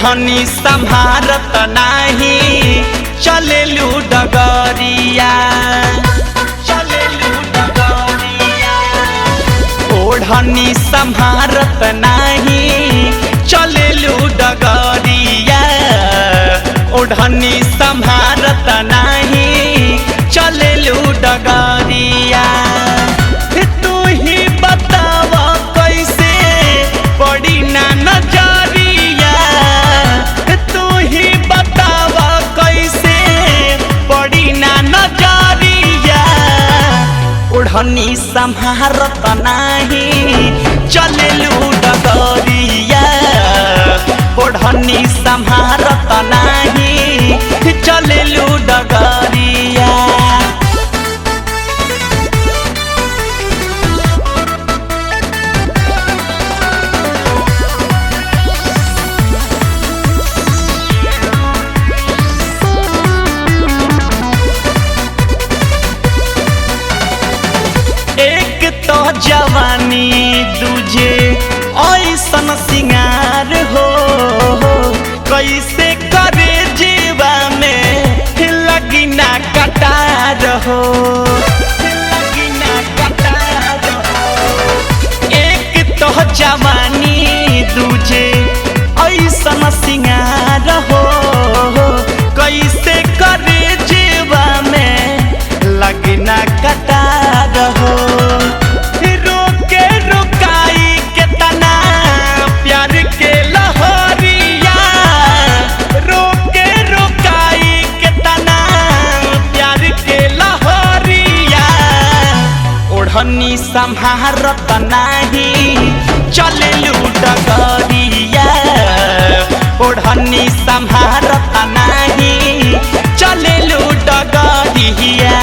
ओढ़नी संभारत नाही चलेलू डगरिया ओढ़नी संभारत नाही चलेलू डगरिया ओढ़नी संभारत नाही चलेलू डगरिया तू ही बताव कैसे पड़ी ना नजरिया तू ही बताव कैसे पड़ी ना नजरिया ओढ़नी संभारत नाही चलेलू डगरिया ओढ़नी संभारत नाही चलेलू डगरिया एक तो जवानी दूजे ऐसन सिंगार हो कैसे करे जीवा में लगी ना कटार हो एक तो जवानी दूजे ऐसन सिंगार हो कैसे करे जीवा में लगी ना कटार हो रोके रुकाई के तना प्यार के लहरिया रोके रुकाई के तना प्यार के लहरिया ओढ़नी संभारत नाही चलेलू डगरिया ओढ़नी संभारत नाही चलेलू डगरिया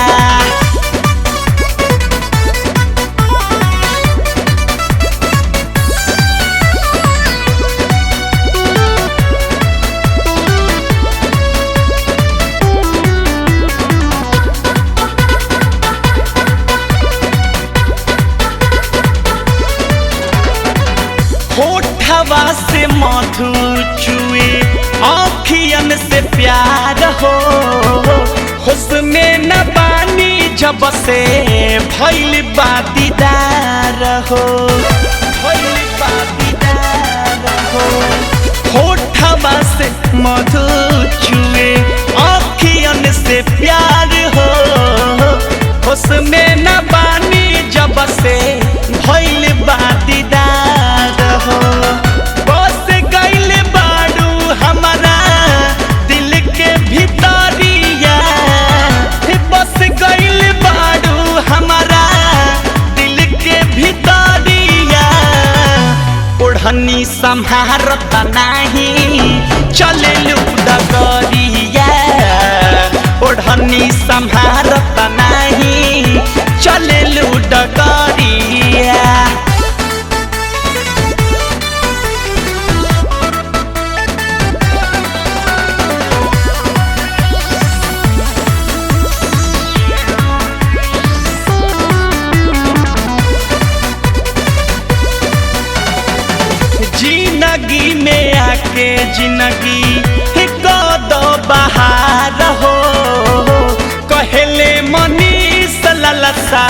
होठवा से मधु चुए आँखियन से प्यार हो हुस्ने न बानी जब से भइल बा दीदार हो होठवा से मधु चुए आँखियन से प्यार हो हुस्ने न बानी जब से भइल बा दीदार हो बस गइल बाड़ू हमारा दिल के भितरिया बस गइल बाड़ू हमारा दिल के भितरिया ओढ़नी संभारत नाही चलेलू डगरिया ओढ़नी संभारत नाही चलेलू डगरिया जिंदगी में आके जिंदगी दो बहार हो कहले मनीष ललसा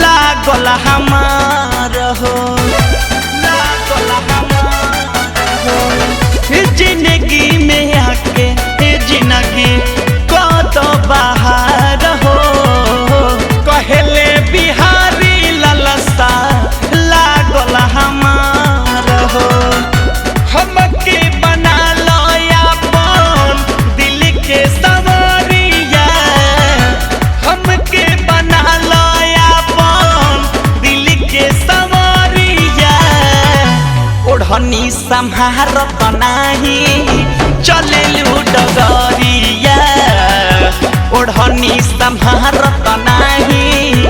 लागल हमार हो जिंदगी में आके जिंदगी दो बहार हो कहले बिहारी ललसा लागल हमार हो हमके बना लो अपन दिल के सवरिया हमके बना लो अपन दिल के सवरिया ओढ़नी संभारत नाही चलेलू डगरिया ओढ़नी संभारत नाही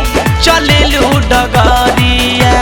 चलेलू डगरिया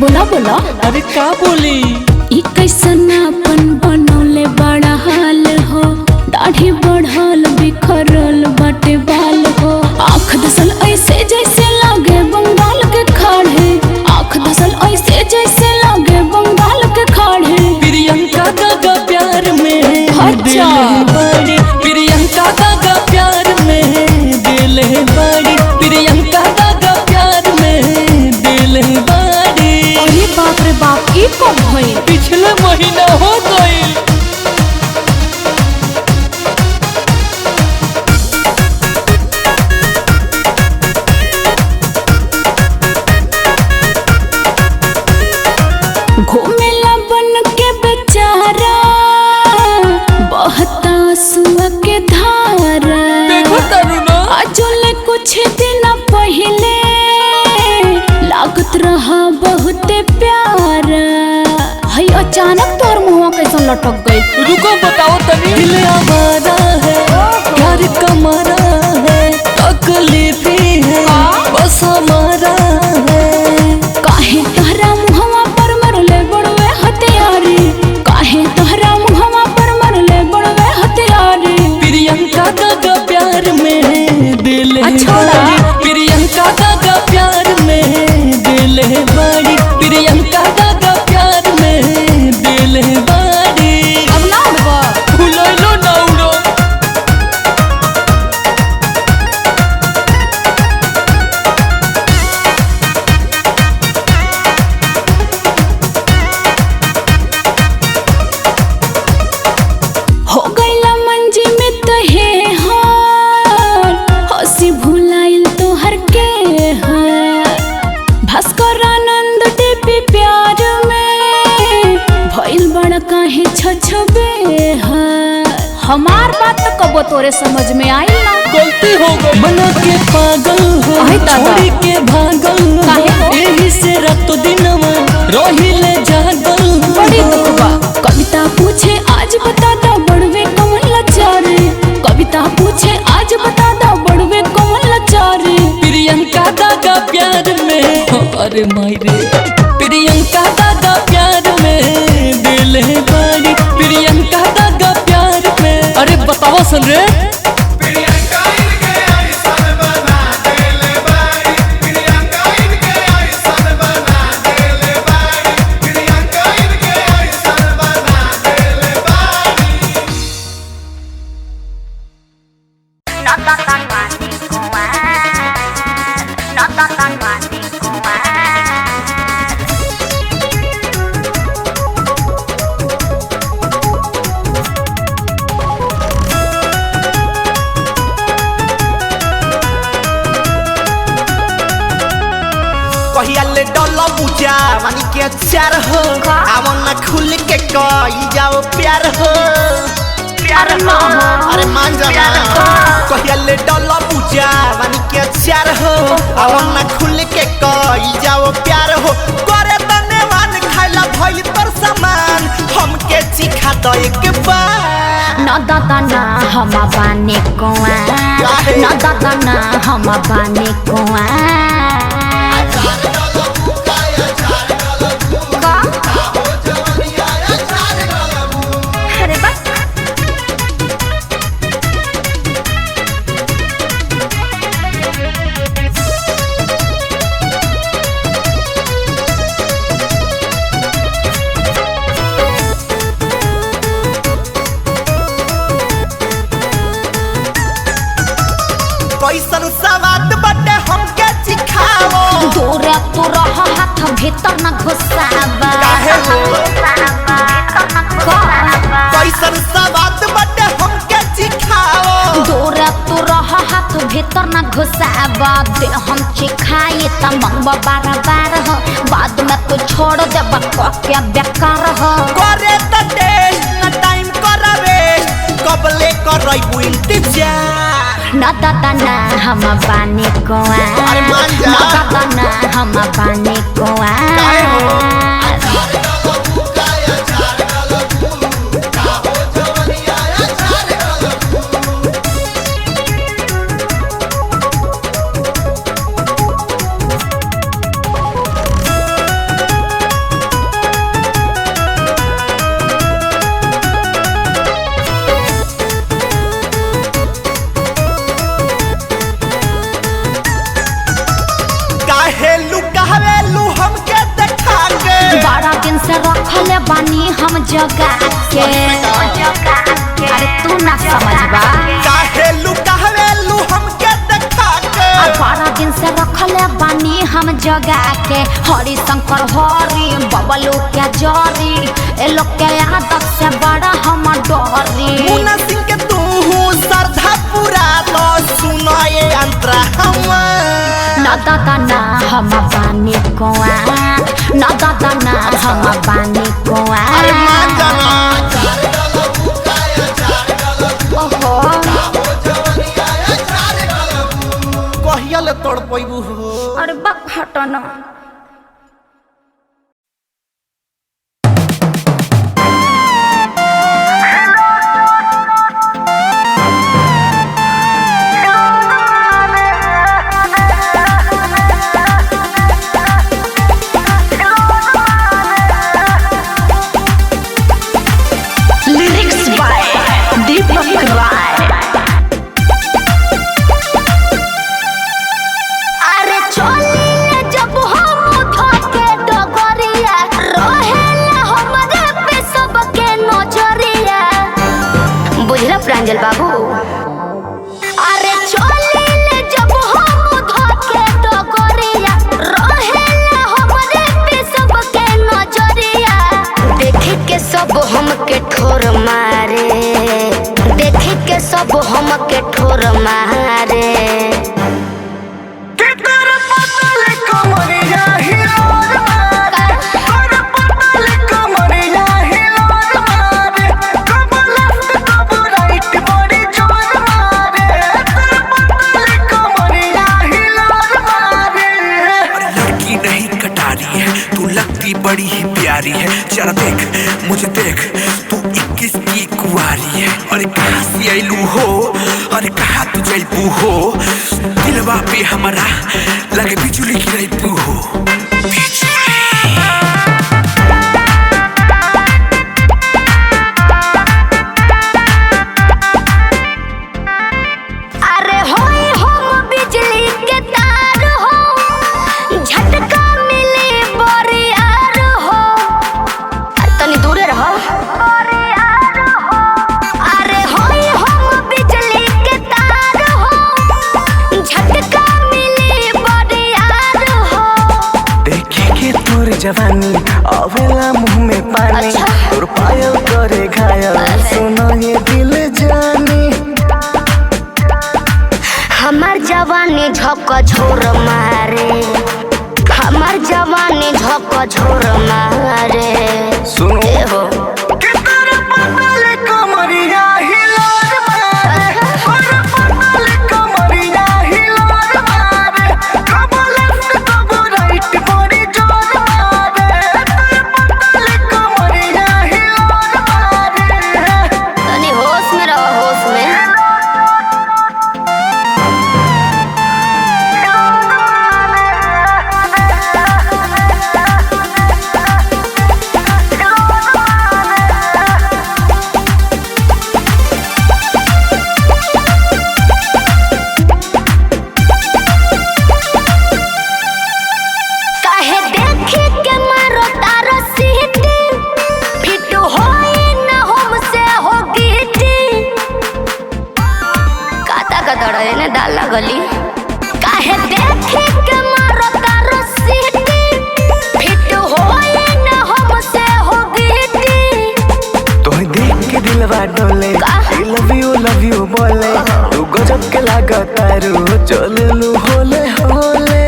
बोला बोला। अरे का बोली? ई कैसन अपन बनौले बड़ा हाल हो, दाढ़ी बढ़ल बिखरल बाटे बाल हो, आँख दसल ऐसे जैसे लागे बंगाल के खाड़े, आँख दसल ऐसे जैसे लागे बंगाल के खाड़े। प्रियंका दागा प्यार में अच्छा बड़ी, प्रियंका दागा प्यार में दिल बड़ी, प्रियंका दागा प्यार में दिल बड़ी। अरे बाप रे बाप, ई कब भइल? पिछले महीना हो गई। घूमेला बन के बेचारा, बहता सुआ के धारा। देखो तरुणा, अजोले कुछ दिन पहले लागत रहा बहुत प्यारा, हई अचानक तोर मुँह कैसन लटक गई? रुको बताओ तनी। दिल आवारा है, प्यार कमारा है, तकलीफ ही है बस हमारा है। काहे तहरा मुहवा पर मरले बड़वे हथियारी, काहे तहरा मुहवा पर मरले बड़वे हथियारी। प्रियंका दागा प्यार में दिल अच्छा। बड़ी, प्रियंका दागा प्यार में दिल बड़ी, प्रियंका दागा प्यार में दिल बड़ी। अब ना उड़वा। भुलैलो ना उड़ो। हो गईला मंजी में तहे हार, हंसी भुलाइल तोहर के हार। भास्कर आनंद देवी प्यार में भइल बड़ा काहे छछबे हार। हमार बात तो कबो तोरे समझ में आई ना। गलती हो गई, बना के पागल हो, आहे दादा। छोड़ी के भागल हो, काहे हो? एही से रात दिनवा रहिले जागल हो। बड़ी दुख बा। कविता पूछे आज बता दो बड़वे कमल लाचारे, कविता पूछे आज बता दो बड़वे कमल लाचारे। प्रियंका दागा प्यार में, अरे माई रे, प्रियंका दागा प्यार में दिल बड़ी, प्रियंका दागा प्यार में। अरे बताओ सुन रे। कहियाले डल बुझा मानी के चार हो, आवन खुल के कही जाओ प्यार हो, प्यार हो। अरे मान जाना। कहियाले डल बुझा मानी के चार हो, आवन खुल के कही जाओ प्यार हो। करे तने मान खाइला भइल पर सामान, हमके चिखा दो एक बार। ना दादा ना हम बाने कुआं, ना दादा ना हम बाने कुआं। अरे बस कैसन सवाद बटे हमके चिखाओ। दूरा तो रहा हाथ भीतर न घुसावा। काहे हो? कैसन सवाद बटे हमके चिखाओ। दूरा तो रहा हाथ भीतर न घुसावा। दे हम चिखाए त मंगवा बार बार हो, बाद में तो छोड़ देबा क्या बेकार हो। करे त टेस्ट न टाइम करबे, कबले करबू इंतजार। ना दादा ना हम बाने कुआं, अरे मान जा। ना दादा ना हम बाने कुआं। काहे हो? हम जगा के। अरे तू ना समझबा काहेलू कहवेलू हमके देखा के। 12 दिन से रखले बानी हम जगा के। हरि शंकर हरि बबलू के जरी ए लोग के आदत से बड़ा हम डरी। मुन्ना सिंह के तू श्रद्धा पूरा तो सुनो ये अंतरा हम ना दादा ना हम बानी कुआ, ना दादा ना हम बानी कुआ। अरे मान जाना ओहो कहिया ले तोड़ पैबू हो। अरे बक हटना। Lyrics by Deepak Rai. अरे चोली ने जब हम धोके डगरिया रहेला हमरे पे सबके नजरिया। बुझला प्रांजल बाबू। अरे चोली ने जब हम धोके डगरिया रहेला हमरे पे सबके नजरिया। देखे के सब हमके ठोर मारे, देखे के सब हमके ठोर मारे। बड़ी ही प्यारी है, जरा देख मुझे देख, तू 21 की कुंवारी है। अरे कहाँ से आइलू हो, अरे कहाँ तू जैबू हो, दिलवा पे हमारा लगे बिजुली गिरैबू हो। अरे होई हम बिजली के तार हो, झटका मिले बरियार हो। तनी दूरे रहो। अरे होई हम बिजली के तार हो, झटका मिले बरियार हो। देखे के तोर जवानी आवेला मुंह में पानी। अच्छा। तोर पायल करे घायल सुनो ये दिल जानी। हमार जवानी झक झोर मारे, हमार जवानी झक झोर मारे। सुनो ए हो तनी होश में रहो, होश में। काहे देखे के मारो तारो सीटी, फिट होई न हमसे हो गीटी। काता का दड़ा ने डाल लगली। काहे देखे के मारो तारो सीटी, फिट होई न हमसे हो गीटी। तोहे देख के दिलवा डोले, I love you बोले। तू गजब के लागत रू चललू होले होले।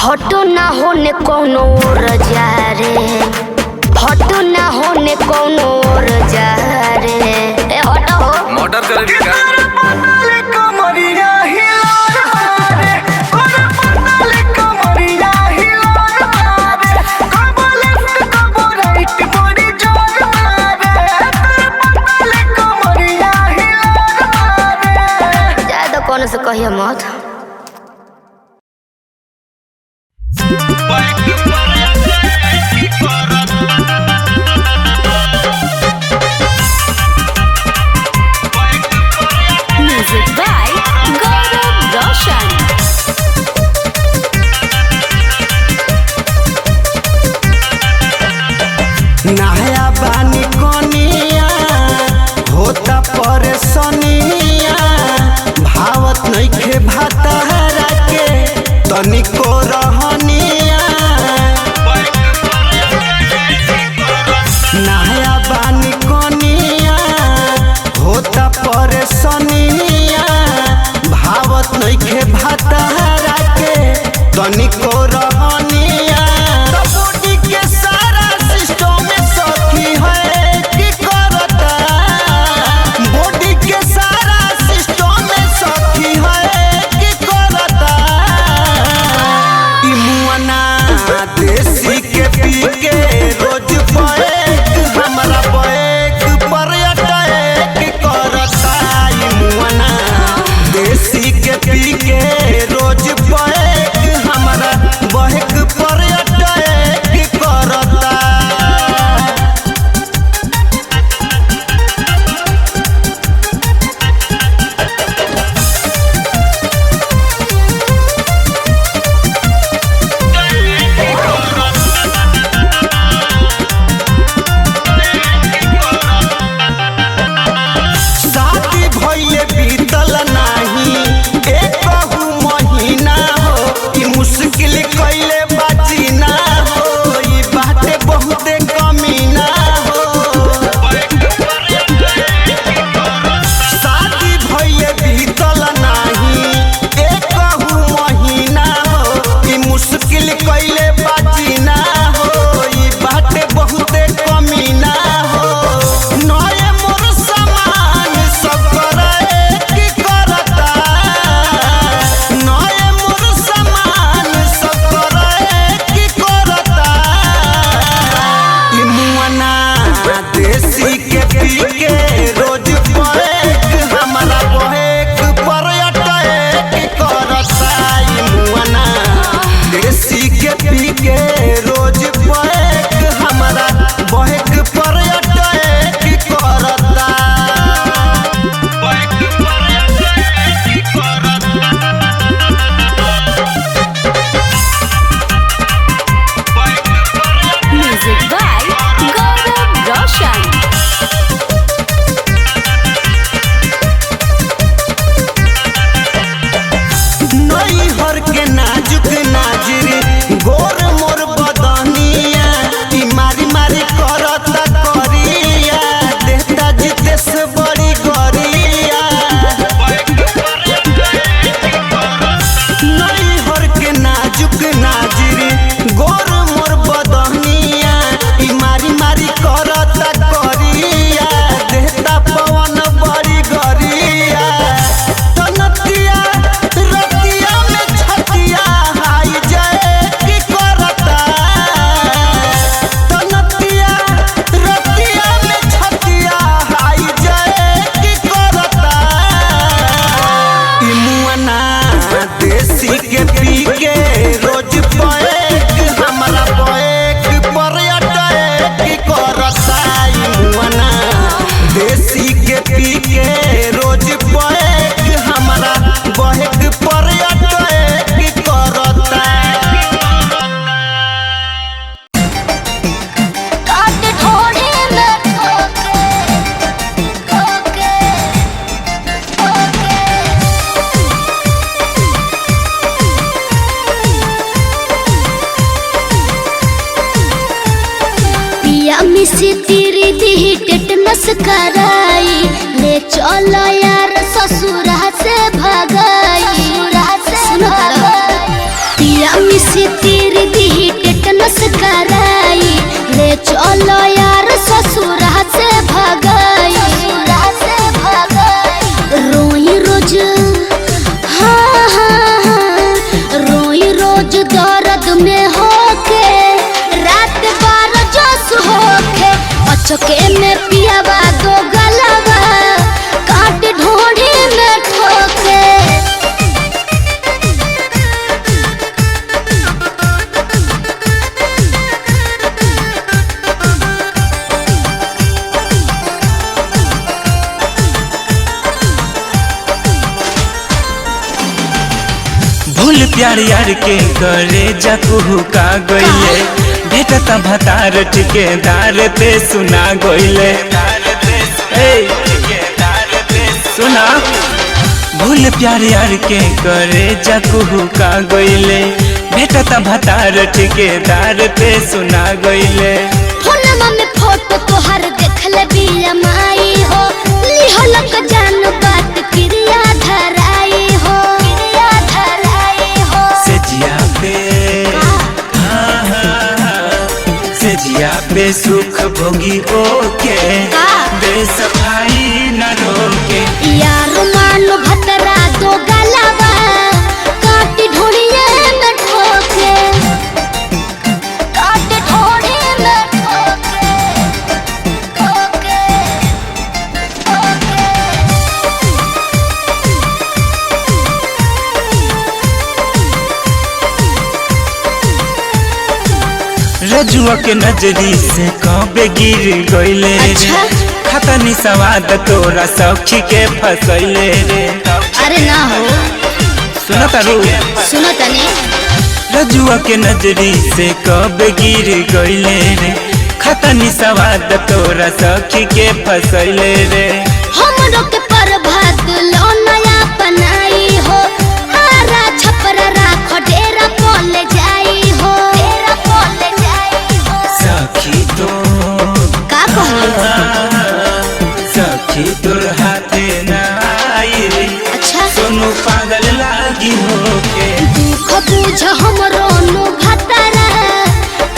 हटो ना होने कोनो और जा रे, हटो ना होने कोनो और जा रे। ए हटो हो। मर्डर करेगी क्या? ज्यादा कोनो से कहिए मत। म्यूजिक बाय गौरव रोशन। नइखे भातारा के तनिको रहनिया नया बानी कोनिया होता परेशानिया भावत नइखे भातारा के तनिको रहनिया बॉडी के सारा सिस्टम में सखी है की करता बॉडी के सारा सिस्टम में सखी है की करता ई मुआना देसी के पी के रोज बैक हमरा बैक पर अटैक करता ई मुआना देसी के पी के रोज बैक हमरा बैक पर अटैक करता शादी भइले बीतल नाही एकहु महीना हो ई मुश्किल कइले बाजीना हो ई बाटे बहुते कमीना हो शादी भइले बीतल नाही एकहु महीना हो ई मुश्किल कइले बाजीना हो ई बाटे बहुते कमीना हो नए मोर सामान सब करे की करता नए मोर सामान सब करे की करता ई मुआना देसी के पी के रोज बैक हमरा बैक पर अटैक करता ई मुआना देसी के पी के रोज बैक हमरा बैक पर अटैक करता म्यूजिक बाय गौरव रोशन। नई हर के नाजुक नाजरी गोर मोर बदनिया ई मारी मारी करता करिया देता जितेश बड़ी गरिया नई हर के नाजुक नाजरी गोर मोर बदनिया ई मारी मारी करता करिया देता पवन बड़ी गरिया तनतिया रतिया में छतिया हाई जाए की करता तनतिया रतिया में छतिया हाई जाए की करता ई मुआना देसी के पी के रोज बैक हमरा बैक पर अटैक करता ई मुआना देसी के पी के रोज बैक हमरा बैक पर अटैक करता काट थोड़े में ठोके ठोके ठोके पिया मिसी तेरी दी टेटनस कराई ले चलो यार ससुरा से भगाई सुनो पिया मिसी तेरी दी टेटनस कराई ले चलो यार ससुरा से भगाई रोई रोज हाँ हाँ हाँ रोई रोज दर्द में होके रात 12 जस होके अचके में पियावा दो गलवा काट ढोढ़ी में ठोके भूल प्यार यार के करे जकहू का गइले बेटा ता भतार ठिकेदार ते सुना गइले सुना भूल प्यार यार के करे जकू का गइले भेटता भतार ठेकेदार पे सुना गइले फोनमा में फोटो तोहर देखले बिया माई हो लिहलक जान बात क्रिया धराई हो सेजिया पे सेजिया पे सुख भोगी ओके बेसफाई न रोके यार मानो भतरा दो गलावा काटी ढोड़िए में ठोके काटी ढोड़िए में ठोके ठोके ठोके रजुआ के नजरी से कबे गिर गइले रे अच्छा? खतनी सवाद तोरा सखी के फसैले रे अरे ना हो सुनो तारू सुनो तने रजुआ के नजरी से कबे गिर गइले रे खतनी सवाद तोरा सखी के फसैले रे हमरो के प्रभात लो नया बनाई हो हारा छपरा राखो डेरा पोले जाई हो डेरा पोले जाई हो सखी तो का कहले सखी तोर हाथे ना आई रे अच्छा सोनू पागल लागी होके दुख बुझ हमरो नु भतरा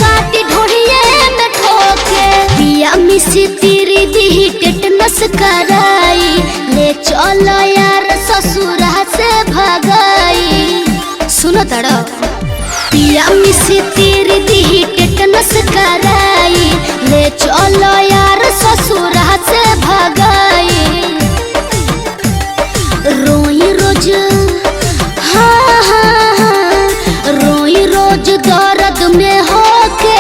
काटी ढोड़िए में ठोके पिया मिसी तेरी दी टेटनस कराई ले चलो यार ससुरा से भगाई सुनो तड़ो पिया मिसी तेरी दी टेटनस कराई ले चलो यार ससुरा से भगाई रोई रोज हाँ हाँ हाँ रोई रोज दर्द में होके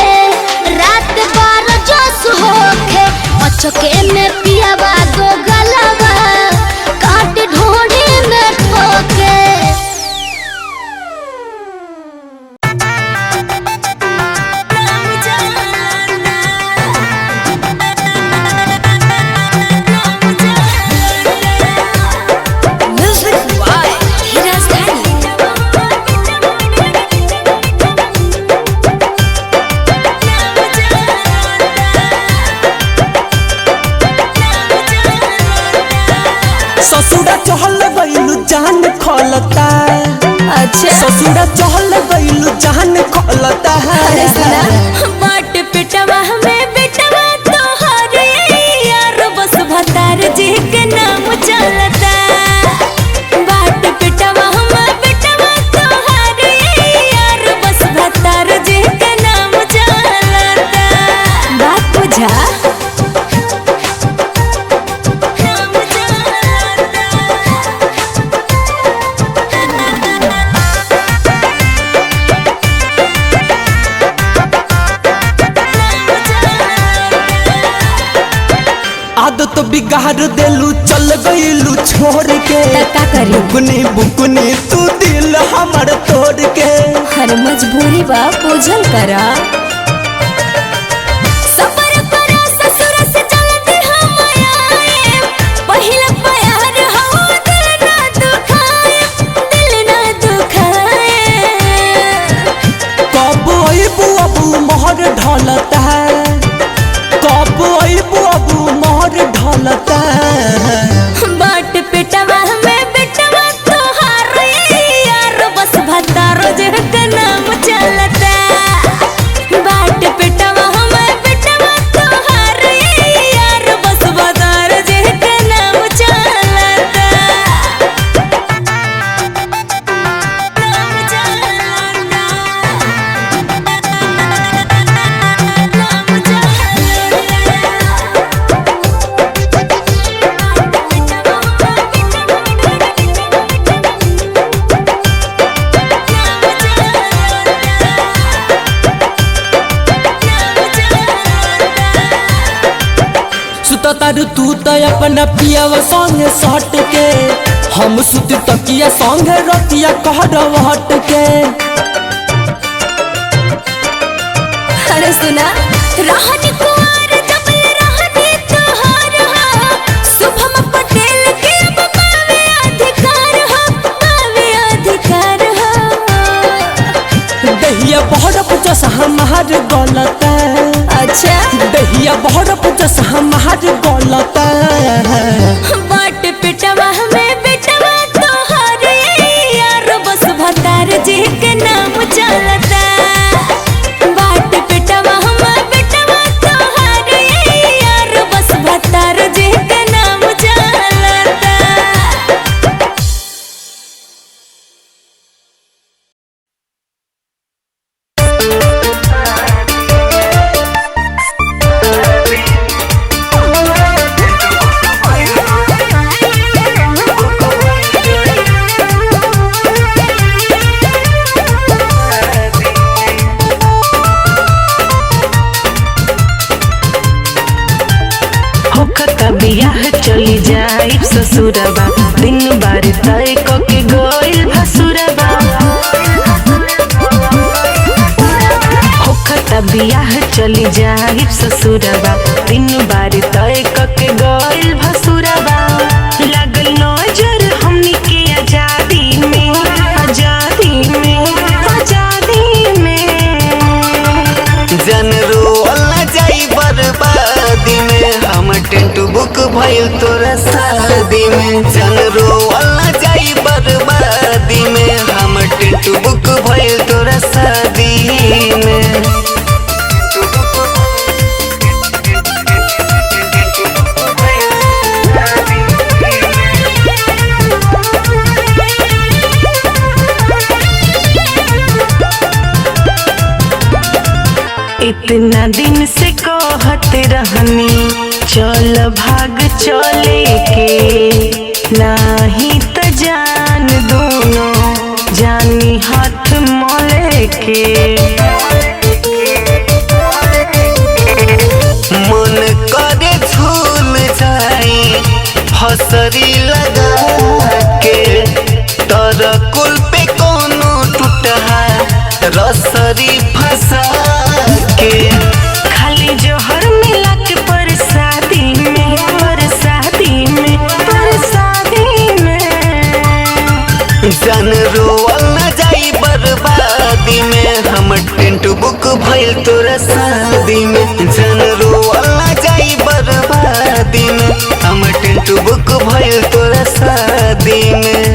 रात 12 जोश होके अचके में पियावा दो गलावा काट ढोड़ी में ठोके ससुरा चहल गइलू जान खोलता अच्छा ससुरा चहल गइलू जान खोलता बाट पेटवा में बेटवा तोहर यार बस भतार जी के नाम चलता बाट पेटवा में बेटवा तोहर यार बस भतार जी के नाम चलता बात बुझा आदत तो बिगाड़ देलू चल गइलू छोड़ के का करी बुकनी बुकनी तू दिल हमर तोड़ के हर मजबूरी बा पूजल करा सबर करा ससुर से जल्दी हम आए पहिला प्यार हो दिल ना दुखाए कब अइबू अबू मोहर ढलता कब अइबू अबू मोहर ढलता बाट पेटवा में बेटवा तोहार यार बस भतार जे के नाम चलता बाट पेटवा में बेटवा तोहार यार बस भतार जे के नाम चलता नाम चलता सुततारू तू तो अपना पियावा संगे सट के हम सुत तकिया संगे रतिया कहरवट के अरे सुना रहनी कुंवर जबल रहनी तोहार शुभम पटेल के अब पावे अधिकार दहिया बहरप जस हमार गलता। अच्छा दहिया बहरप जस हमार गलता। बाट पेटवा में बेटवा तोहर यार बस भतार जी के नाम चलता। बाट पेटवा में बेटवा तोहर यार बस भतार जी के नाम चलता। बियाह चली जाए ससुरबा दिन बार तय के गोइल भसुरबा। होखता बियाह चली जाए ससुरबा दिन बार तय के गोइल भसुरबा। लागल नजर हमनी के आजादी में आजादी में आजादी में। जन रोअल न जाई बर्बादी में हम टेंट बुक भइल तोरा शादी में। जन रोअल न जाई बर्बादी में हम टेंट बुक भइल तोरा शादी में। इतना दिन से कहते रहनी चल भाग चले के नाही त जान दोनों जानी हाथ मोले के। मन करे झूल जाई फसरी लगा के तर कुल पे कोनो टूटा रसरी फंसा के। खाली जोहर मिला के परसादी में परसादी में परसादी में। जन रोअल न जाई बर्बादी में हम टेंट बुक भइल तोरा शादी में। जन रोअल न जाई बर्बादी में हम टेंट बुक भइल तोरा शादी में।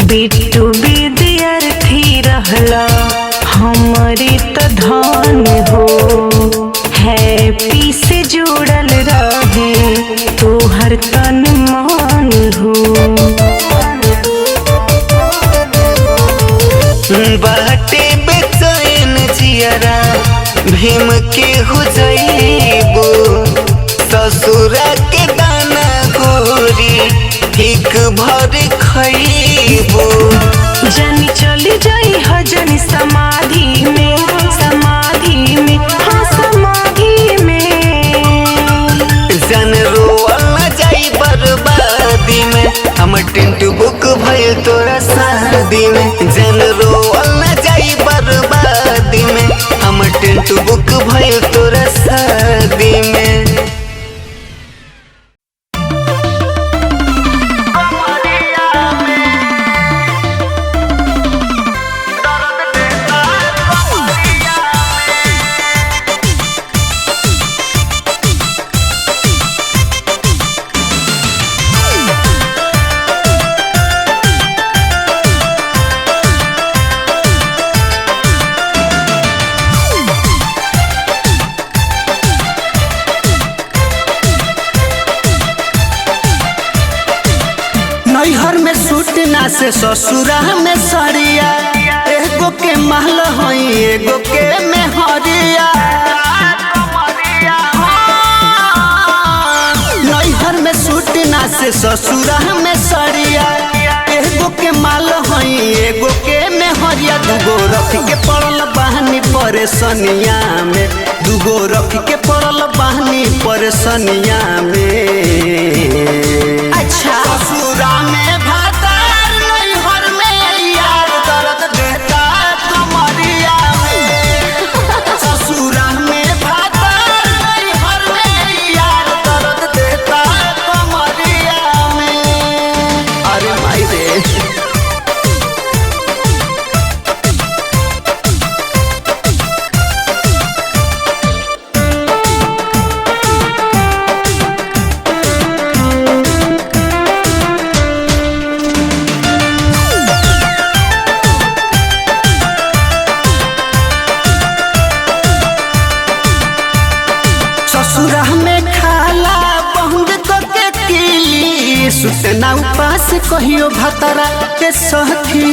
बिट्टू विद्यार्थी रहला हमारी त धन हो। हैप्पी से जुड़ल रहे तोहर तन मन हो। बाटे बेचैन जियरा भीम के हो जाइबो ससुरा के दाना गोरी ठीक भर खइबो। जानी चली जाई हजनी समाधि में हाँ समाधि में। जन रोअल न जाई बर्बादी में हम टेंट बुक भइल तोरा शादी में। जन रोअल न जाई बर्बादी में हम टेंट बुक भइल तोरा शादी में। नैहर में सूट ना से ससुरा में सरिया एगो के महल हई एगो के मेहरिया। नैहर में सूट ना से ससुरा में सरिया एगो के माल हई एगो के मेहरिया। दूगो रख के पड़ल बहनी परेशानिया में दूगो रख के पड़ल बहनी परेशानिया में। अच्छा ससुरा में भातार नैहर में यार दर्द देता कमरिया में ससुरा में भातार नैहर में यार दर्द देता कमरिया में। अरे भाई रे ससुरा में खाला बंद करके किली सुतना उपास कहियो भतरा के सखी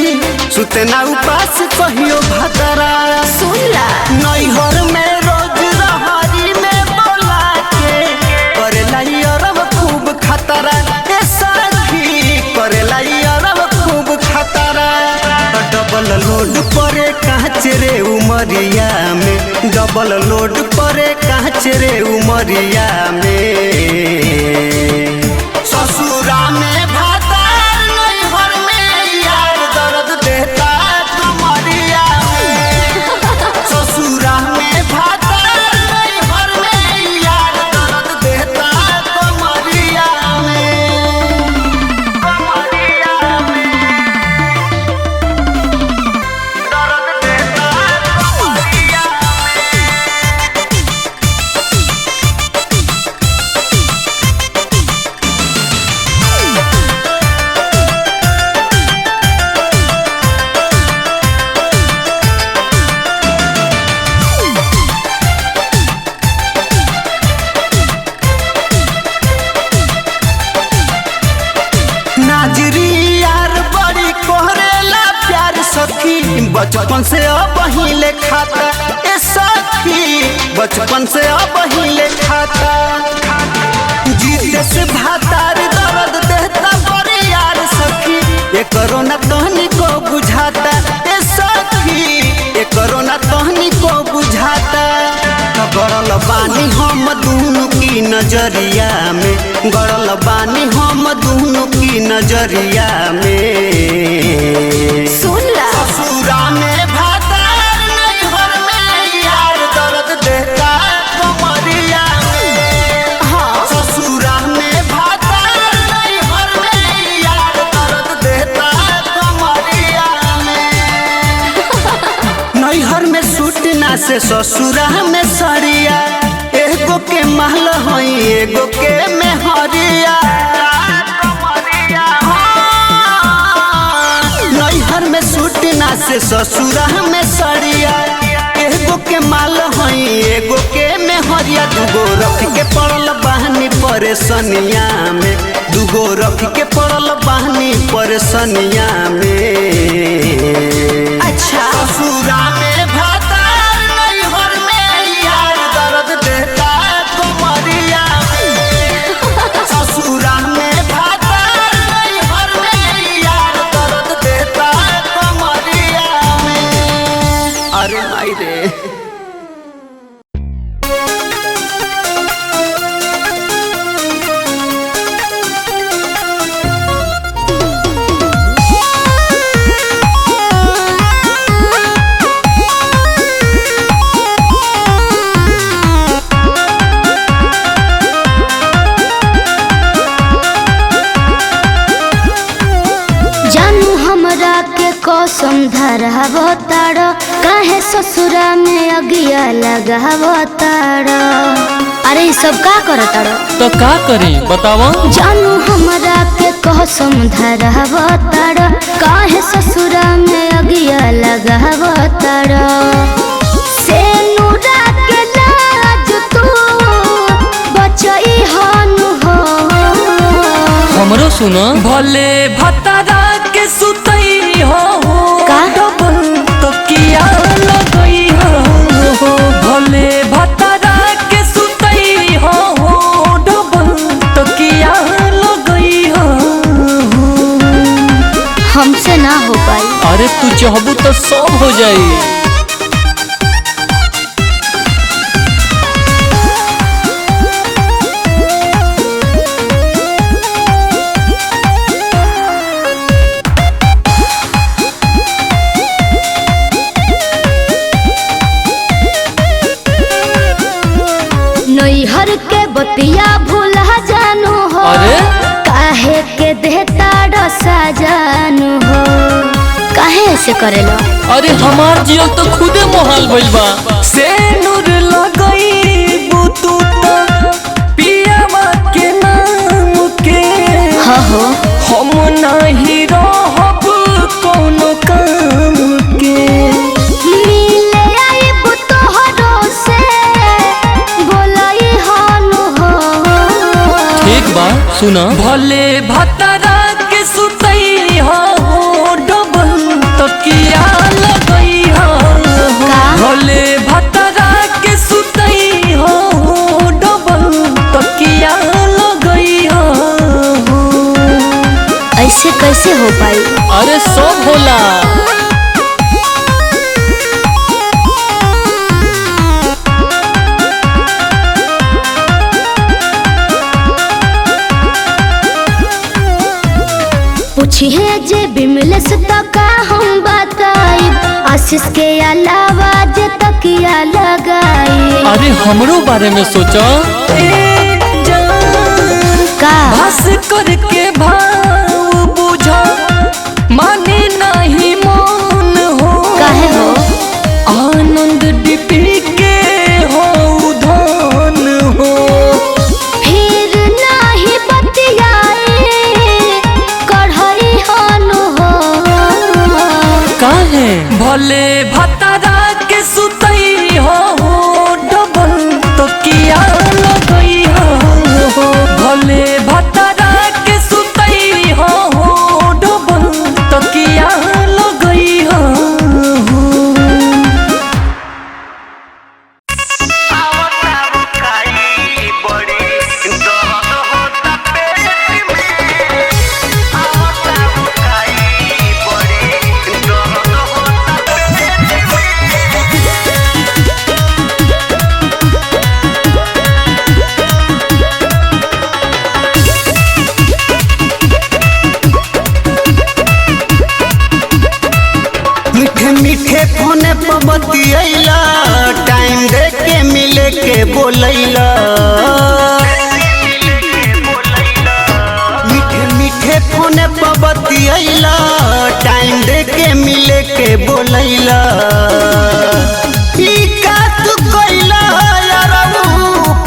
सुतना उपास कहियो भतरा सुनला नैहर में रोज रहरी में बोला के करेला अरब खूब खतरा के सखी करेला अरब खूब खतरा डबल लोड परे कांच रे उमरिया में डबल लोड परे कांच रे उमरिया में ससुरा में भातार नैहर में यार दर्द देता कमरिया में ससुरा में भातार नैहर में यार दर्द देता कमरिया में कमरिया में दर्द देता कमरिया नाजरी यार बड़ी कोहरेला प्यार सखी बचपन से अब हिले खाता ए सखी बचपन से अब हिले खाता जीते से भातार दर्द देता बड़ी यार सखी ये कोरोना तहनी को बुझाता ए सखी ये कोरोना तहनी को बुझाता गड़ल बानी हम दोनों की नजरिया में गड़ल बानी हम दोनों की नजरिया में सुनला ससुरा में भातार नैहर में यार दर्द देता कमरिया में हाँ ससुरा में भातार नैहर में यार दर्द देता कमरिया में नैहर में सूटना से ससुरा में सरिया एगो के महल हई एगो के मेहरिया नैहर में सूटना से ससुरा में सरिया एगो के माल हई एगो के मेहरिया दूगो रख के पड़ल बहनी परेशानिया में दूगो रख के पड़ल बहनी परेशानिया में अच्छा ससुरा में भातार नैहर में यार दर्द देता कमरिया में ससुरा में भातार नैहर में यार दर्द देता कमरिया में। अरे भाई रे जानू हमरा के कसम धरावो तार काहे ससुरा में अगिया लगावो तार अरे ई सब का करत तार तो का करी बतावा जानू हमरा के कसम धरावो तार काहे ससुरा में अगिया लगावो तार से नूरा के लाज तू बचई हनु हो हमरो सुनो भले भतारा के सुतई हो का? डबल तकिया लगई हो भले भतारा के सुतई हो डबल तकिया लगई हो हमसे ना हो पाई अरे तू चाहबू तो सब हो जाई कैसे करेला? अरे हमार जियल तो खुदे मोहाल भइल बा। से नूर लगई बुतुता पियावा के नाम के। हाँ हो हम नहीं रहब कोनो काम के। मिले आइब तोहरो से बोलई हानु हो। ठीक बा सुना। भले भतरा के सुतई हो डबल तकिया लगई हो। भले भतरा के सुतई हो डबल तकिया लगई हो। ऐसे कैसे हो पाई? अरे सब होला। पूछिए जे बिमलेश तो का हम बताई, आशीष के अलावा जे तकिया लगाई। अरे हमरो बारे में सोचो। का बस करके भाव बुझो माने नहीं मन हो। काहे हो? आनंद डिपी के हो धन हो। फिर नहीं बतियाए कढ़ई हानु हो। काहे? भले भतरा के सुतई हो डबल तकिया लगई हो। भले भतरा के सुतई हो डबल तकिया लगई हो। मीठे मीठे फोने पर बतियैला, टाइम दे के मिले के बोलैला। मीठे मीठे फोने पर बतियैला, टाइम दे के मिले के बोलैला। ई का तू कइला यारऊ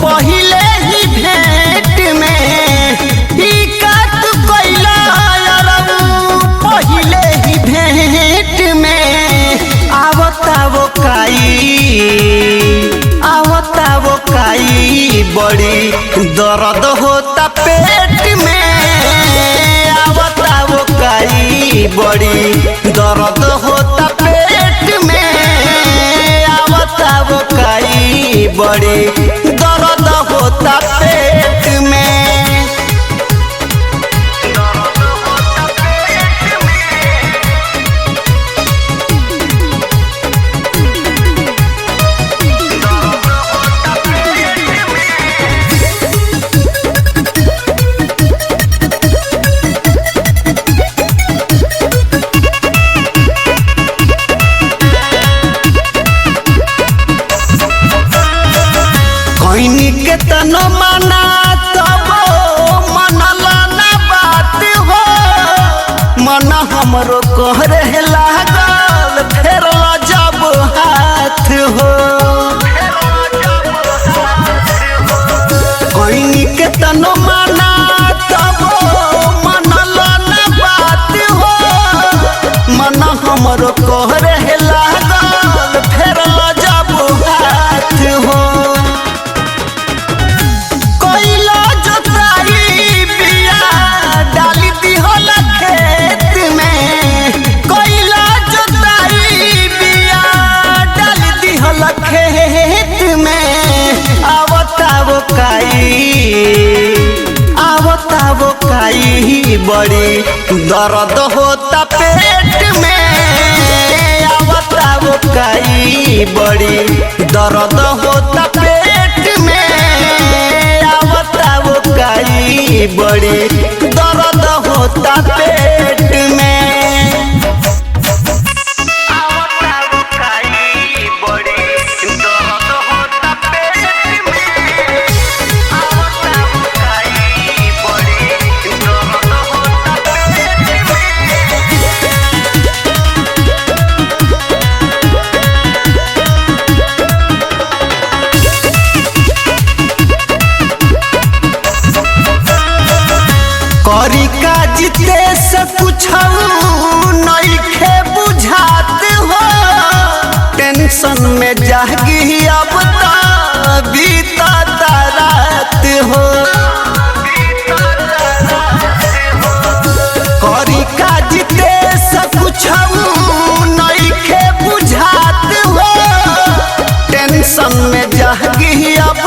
पहिले ही भेंट में। ई का तू कइला यारऊ पहिले ही भेंट में। आवतावो काई बड़ी दर्द होता पेट में। आवतावो काई बड़ी दर्द होता पेट में। आवतावो काई बड़ी दर्द होता पेट में। कहनी के तनो माना तबो मनला ना बात हो। मन हमरो कहरे लागल फेरला जब हाथ हो। कहनी के तनो माना तबो मनला ना बात हो। मन हमरो कहरे लागल फेरला जब हाथ हो। कोइला जोताई बिया डाली दिहला खेत में। कोइला जोताई बिया डाली दिहला खेत में। आवतावो काई बड़ी दर्द होता पेट में। आवतावो काई बड़ी दर्द होता पेट में। आवतावो काई बड़ी दर्द होता पेट में। से कुछ नइखे बुझात हो टेंशन में जागी अब बीता रात हो करी काज से कुछ नइखे बुझात हो टेंशन में जागी अब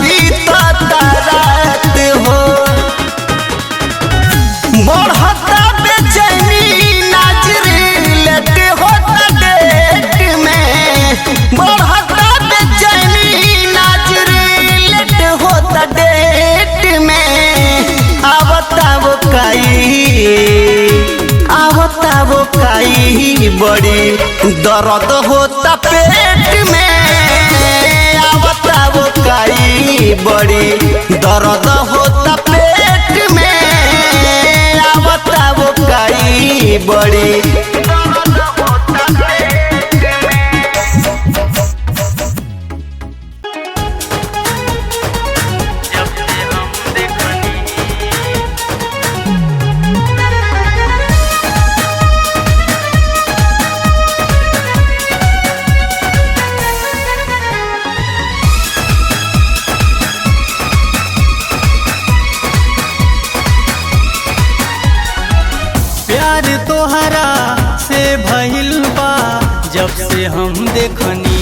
बीता रात हो बढ़ता बेचैनी नाजरी लेट होता डेट में बढ़ता बेचैनी नाजरी लेट होता डेट में आवता वो काई बड़ी दर्द होता पेट में आवता वो काई बड़ी दर्द होता पेट में आवता वो काई बड़ी जब से हम देखनी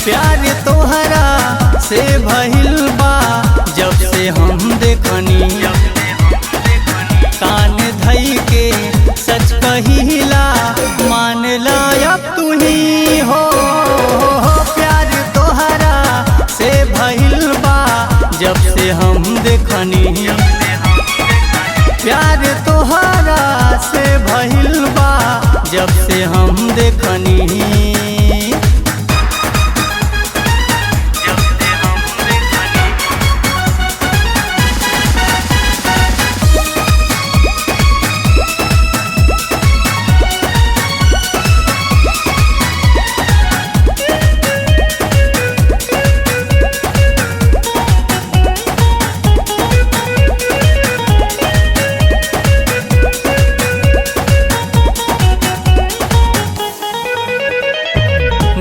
प्यार तोहरा से भइल बा जब से हम देखनी कान धई के सच कहिला मान लायक तू ही हो प्यार तोहरा से भइल बा जब से हम देखनी प्यार तोहरा से भइल बा जब से हम देखनी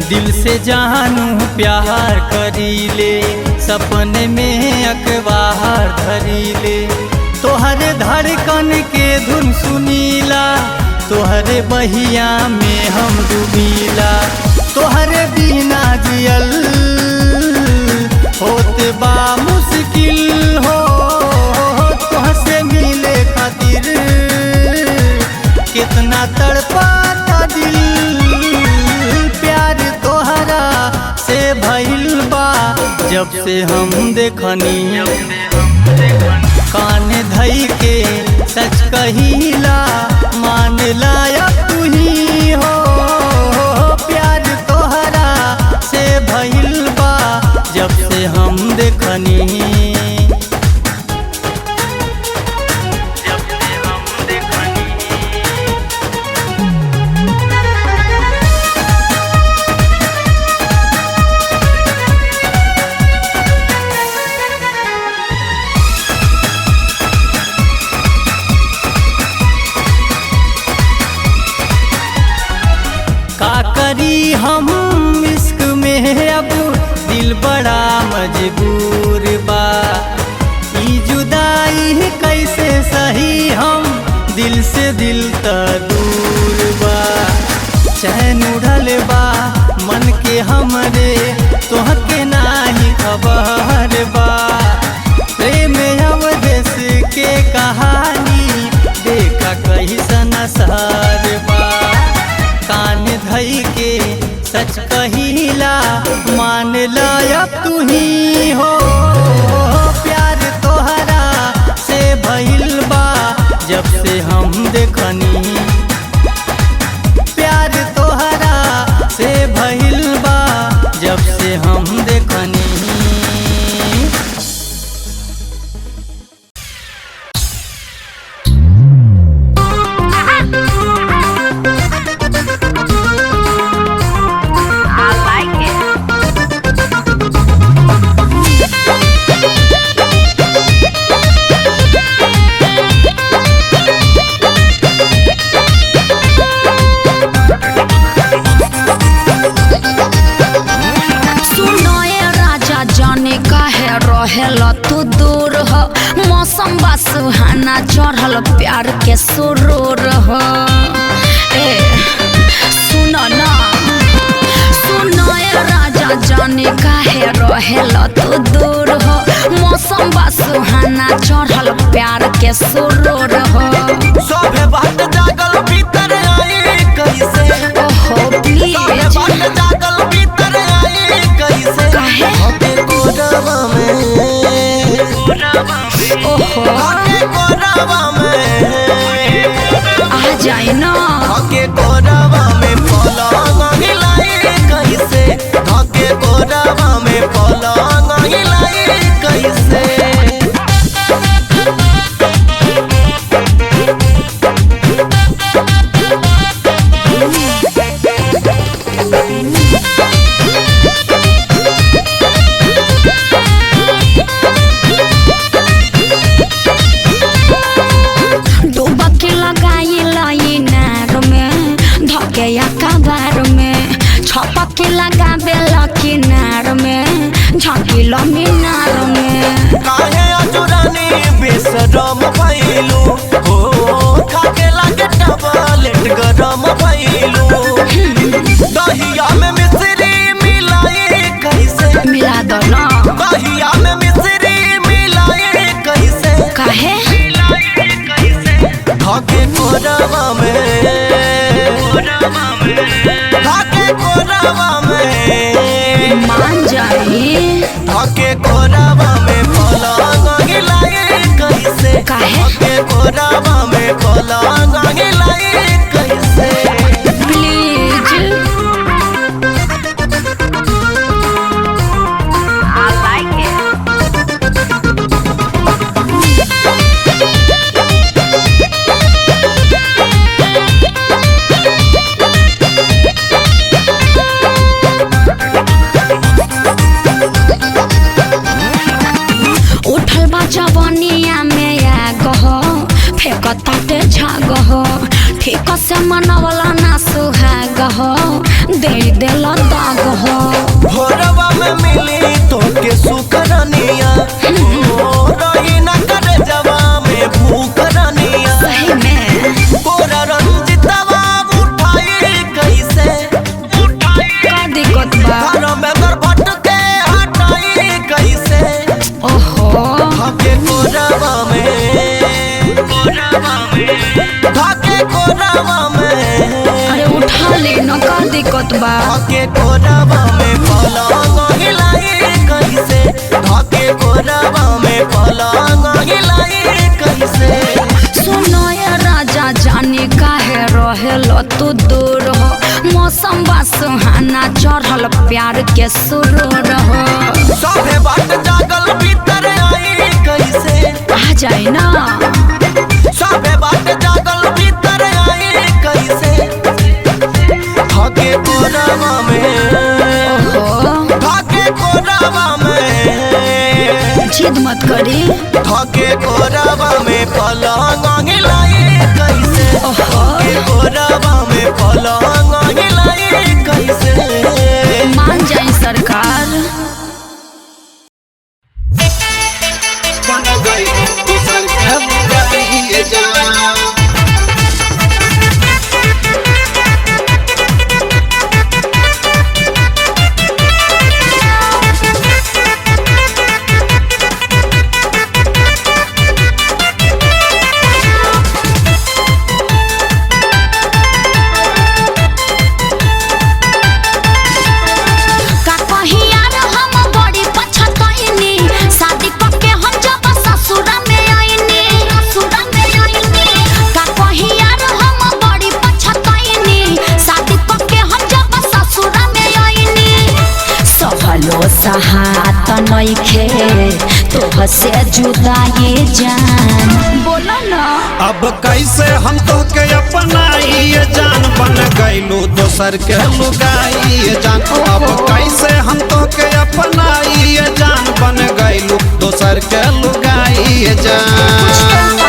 दिल से जानू प्यार करीले सपने में अखबार धरीले तोहरे धड़कन के धुन सुनीला तोहरे बहिया में हम डूबीला तोहरे बिना जियल होत बा मुश्किल हो तुहसे मिले खातिर कितना तड़पाता दिल प्यार तोहरा से भइल बा जब से हम देखनी कान धई के सच कहिला मान लायक तू ही हो प्यार तोहरा से भइल बा जब से हम देखनी हम इश्क में अब दिल बड़ा मजबूर बा ई जुदाई कैसे सही हम दिल से दिल त दूर बा चैन उड़ल बा मन के हमरे तोहके नाही खबर बा प्रेम अवदेश के कहानी देखा कैसन असर बा कान धई के सच कहिला मान लायक तू ही हो प्यार तोहरा से भइल बा जब से हम देखनी प्यार तोहरा से भइल बा जब से हम देखनी चढ़ल प्यार के सुरूर हो। ए सुनो ना सुनो ए राजा जाने काहे रहेला तू दूर हो। मौसम बा सुहाना चढ़ल प्यार के सुरूर हो। सभे बात जागल भीतर आई कैसे ओहो प्लीज सभे बात जागल भीतर आई कैसे काहे होके कोरवा में ओहो होके कोरवा में आ जाए ना होके कोरवा में पलंग हिलाई कैसे होके कोरवा में पलंग हिलाई कैसे डुबकी लगाई लाई नार में धके कबार में छपकी लगाबे किनार में झकिल मीनार में काहे अजुरानी बेशरम भइलू हो खाके लागे टबलेट गरम भइलू दहिया में मिश्री मिलाई कैसे मिला दो ना दहिया में मिश्री मिलाई कैसे काहे धाके कोरवा में धाके कोरवा में मान जाई धाके कोरवा में पलंग हिलाई कैसे काहे धाके कोरवा में पलंग हिलाई कैसे प्लीज आई लाइक इट उठल बा जवनिया में आग हो फेंकताटे झाग हो ठीक से मनवला ना सुहाग हो दे देल दाग हो भोरवा में मिली तोके सुकरनिया ओ रही न करे जवा में भूखरनिया सही में कोरा रंजितवा उठाई कैसे का दिक्कत बा घर में दरभट के हटाई कैसे ओहो धाके कोरवा में धाके कोरवा में अरे उठा ले न का दिक्कत बा धाके कोरवा में पलंग हिलाई कैसे धाके कोरवा में पलंग हिलाई कैसे सुनो ये राजा जाने काहे रहेल तू दूर हो। मौसम बा सुहाना चढ़ल प्यार के सुरूर हो। सभे बात जागल भीतर आई कैसे आ जाए ना सभे बात जागल भीतर आई कैसे धाके कोरवा में ओहो धाके कोरवा में जिद मत करी धाके कोरवा में पलंग हिलाई कैसे धाके कोरवा में पलंग हिलाई कैसे मान जाए सरकार का कही यार हम बड़ी पछताइनी शादी करके हम जब ससुरा में आईनी का कही यार हम बड़ी पछताइनी शादी करके हम जब ससुरा में आईनी सहलो सहात नइखे तोह से जुदाई जान बोला ना अब कैसे हम तो के अपनाइए जान बन गईलू दोसर के लुगाइए जान अब कैसे हम तो के अपनाइए जान बन गईलू दोसर के लुगाइए जान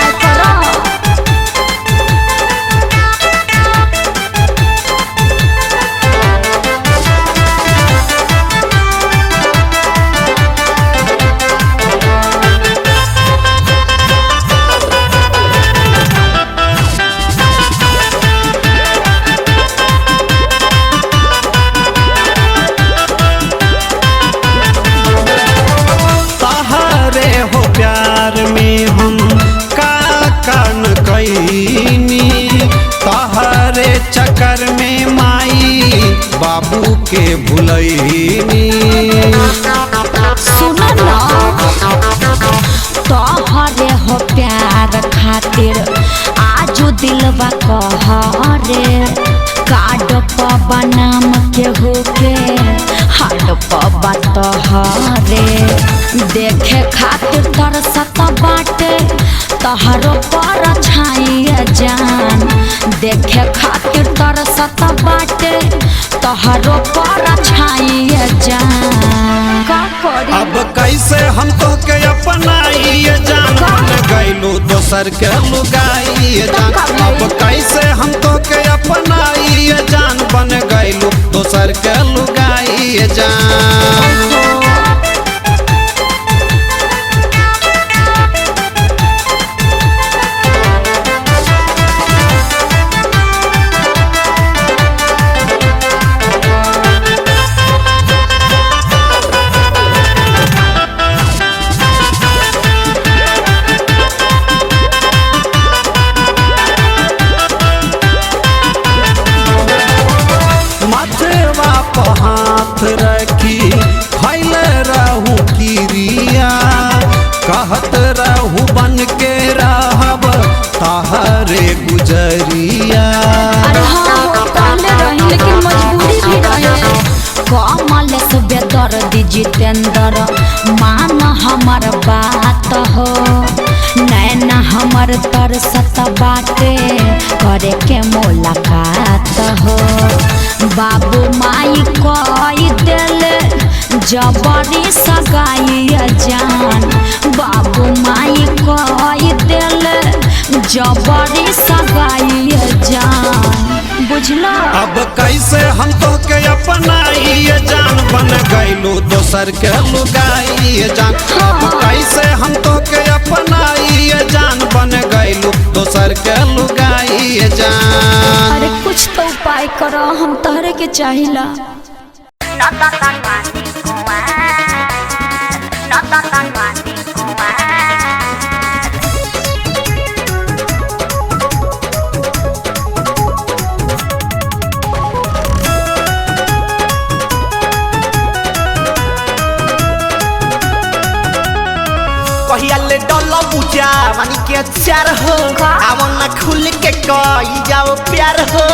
बाबू के भुलैनी। सुन ना तोहरे हो प्यार खातिर आजू दिलवा कहरे कार्ड पबा नाम के होके हाड पबा तोहरे देखे खातिर तरसत बाटे तोहरो पर छाइए जान देखे खातिर तरसत बाटे तोहरो पर छाइए जान का करी अब कैसे हम तो के अपनाइए जान बन गइलू दोसर के लुगाइए जान। अब कैसे हम तो के अपनाइए जान बन गइलू दोसर के लुगाइए जान। हाथ रखी फैल रहू किरिया कहत रहू बन के रहब तहरे गुजरिया। अरे हाँ कहले रही लेकिन मजबूरी भी रहे कमल से बेदर्द जितेंद्र मान हमर बात हो नैना हमर तरसत बाटे करे के मुलाकात हो बाबू माई कई दिल जबरी सगाई जान बाबू माई कई दिल जबरी सगाई जान बुझला। अब कैसे हम तो के अपनाइए जान बन गइलू दोसर के लुगाइए जान। अब कैसे हम तो के अपनाइए जान बन गइलू दोसर के लुगाइए जान। अरे कुछ तो उपाय करो हम तहरे के चाहिला। कहिया ले डलो बुझा मानी के चार हो आवन ना खुल के कही जाओ प्यार हो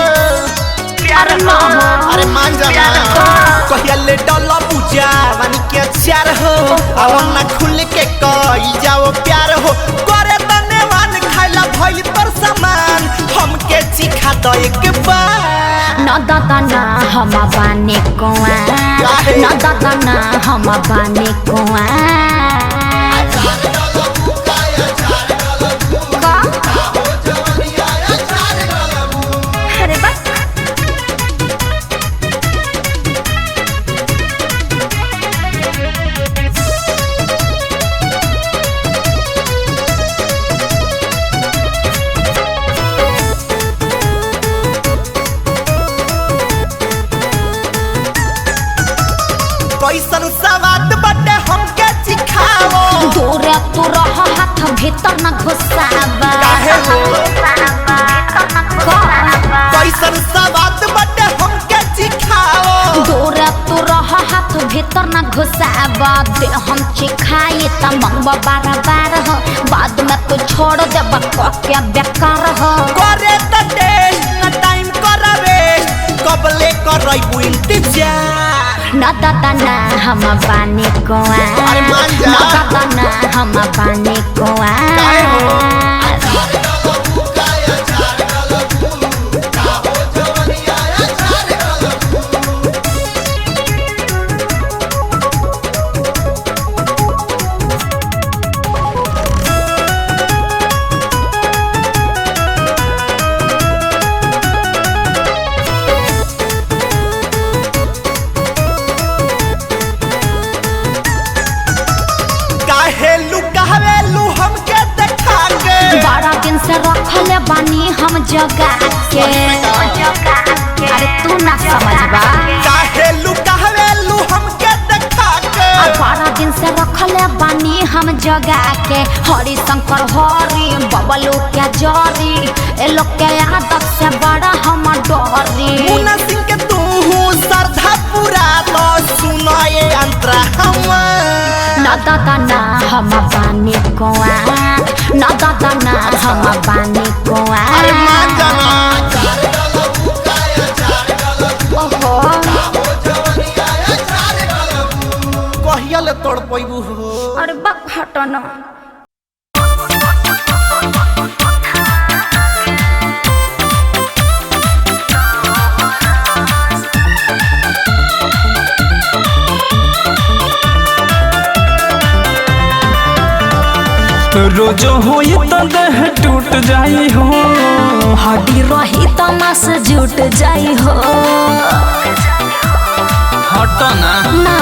प्यार हो अरे मान जाना कहिया ले डलो बुझा मानी के चार हो आवन ना खुल के कही जाओ प्यार हो करे धन्यवाद खाइला भइल पर सामान हमके चिखा दो एक बार ना दादा ना हम बाने कुआं ना दादा ना हम बाने कुआं अरे बस कैसन सवाद बटे हमके चिखाओ दूर तू रह हाथ भीतर न घुसावा काहे हो कैसन सवाद बटे हमके चिखाओ दूर तू रह हाथ भीतर न घुसावा दे हम चिखाई त मंगवा बार बार हो बाद में तू छोड़ दे क्या बेकार हो करे त टेस्ट न टाइम करावे कबले करैबू इंतजार ना दादा ना हम बाने कुआं ना दादा ना हम बाने कुआं से रखले बानी हम जगा के अरे तू ना समझबा काहे लुकावेलू हमके देखा के 12 दिन से रखले बानी हम जगा के हरि शंकर हरि बबलू के जरी ए लोग के आदत से बड़ा हम डरी मुन्ना सिंह के तू श्रद्धा ना दादा ना हम बानी कुआ ना दादा ना हम बानी कुआ अरे मान जाना ओहो कहिया ले तोड़ पैबू हो अरे बक हटो ना रोजो होई तो देह टूट जाई हो हड्डी रही तो मांस जुट जाई हो हटो ना ना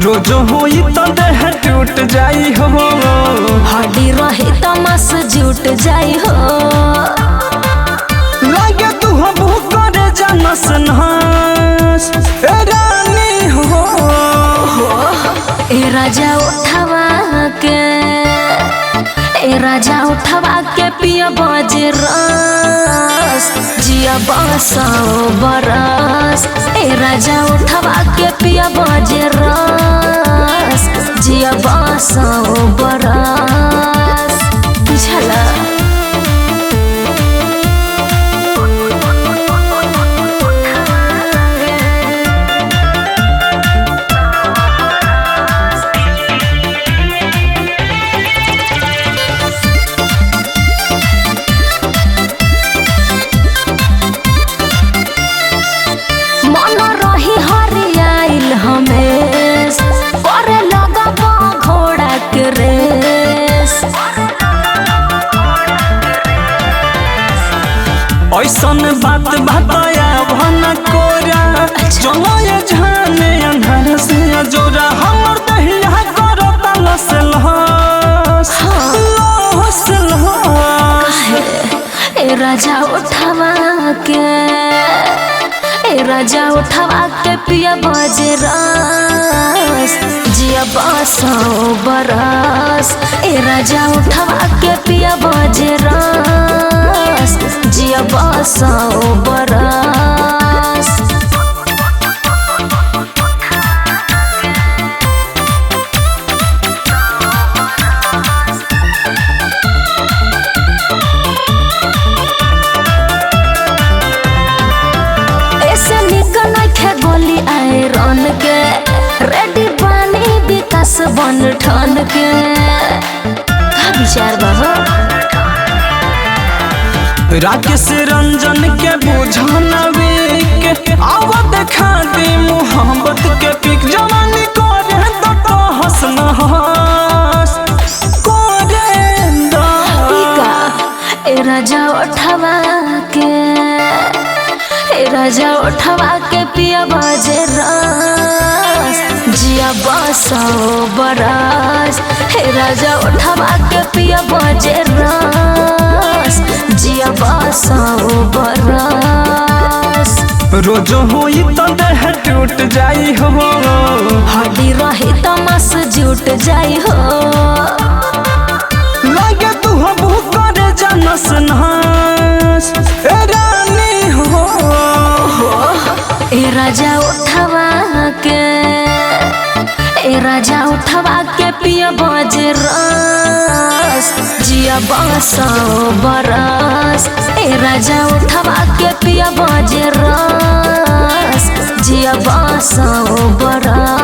रोजो होई तो देह टूट जाई हो हड्डी रही तो मांस जुट जाई हो लागे तू हबू करे जानस नहास ए रानी हो ए राजा उठावा के ए राजा उठावा के पिया बाजे रस जिया बसो बरस ए राजा उठावा के पिया बाजे रस जिया बसो बरस बुझला मन रही हरियाइल हमेश करे लगबो घोड़ा के रेस ऐसन बात बताया भन कोरा चलो ये जाने अंधार से जोरा हमर दहिया करो तलस लहस लहस लहस ए राजा उठावा के ए राजा उठावा के पिया बाजे रस जिया बसो बरस ए राजा उठावा के पिया बाजे रस जिया बसो बरस ऐसे निकल के गोली आयरन के रेडी पानी विकास बन ठन के का विचार बा राकेश रंजन के बुझानवे के आव देखा दे मोहब्बत के पिक जवानी करे तो हंस न हंस करे दा ए राजा उठावा के ए राजा उठावा के पिया बाजे रस जिया बसो बरस हे राजा उठावा के पिया बाजे रस जिया बसो बरस रोजो होई तो देह टूट जाई हो हड्डी रही तो मांस जुट जाई हो लागे तू हबू करे जानस नहास ए रानी हो ए राजा उठावा के ए राजा उठावा के पिया बाजे रस जिया बसो बरस ए राजा उठावा के पिया बाजे रस जिया बसो बरस